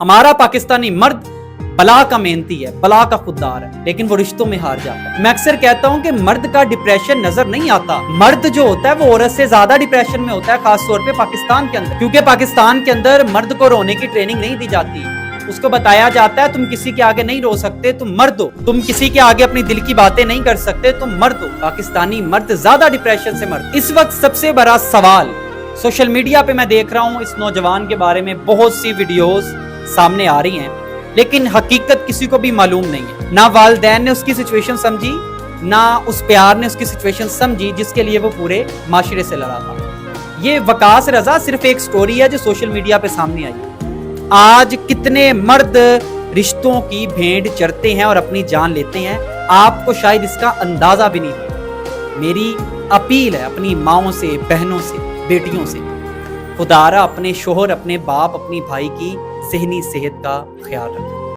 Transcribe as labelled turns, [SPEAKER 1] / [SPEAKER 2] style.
[SPEAKER 1] हमारा पाकिस्तानी मर्द बला का मेहनती है, बला का खुददार है, लेकिन वो रिश्तों में हार जाता है। मैं अक्सर कहता हूं कि मर्द का डिप्रेशन नजर नहीं आता। मर्द जो होता है वो औरत से ज्यादा डिप्रेशन में होता है, खास तौर पे पाकिस्तान के अंदर, क्योंकि पाकिस्तान के अंदर मर्द को रोने की ट्रेनिंग नहीं दी जाती। उसको बताया जाता है तुम किसी के आगे नहीं रो सकते, तुम मर्द हो, तुम किसी के आगे अपनी दिल की बातें नहीं कर सकते, तुम मर्द हो। पाकिस्तानी मर्द ज्यादा डिप्रेशन से मर्द। इस वक्त सबसे बड़ा सवाल सोशल मीडिया पे मैं देख रहा हूं, इस नौजवान के बारे में बहुत सी वीडियोस सामने आ रही हैं, लेकिन हकीकत किसी को भी मालूम नहीं है। ना वालिदैन ने उसकी सिचुएशन समझी, ना उस प्यार ने उसकी सिचुएशन समझी जिसके लिए वो पूरे माशरे से लड़ा था। ये वकास रजा सिर्फ एक स्टोरी है जो सोशल मीडिया पे सामने आई। आज कितने मर्द रिश्तों की भेंट चढ़ते हैं और अपनी जान लेते हैं, आपको शायद इसका अंदाजा भी नहीं है। मेरी अपील है अपनी माओं से, बहनों से, बेटियों से, खुदारा अपने शोहर, अपने बाप, अपनी भाई की ज़हनी सेहत का ख्याल रखें।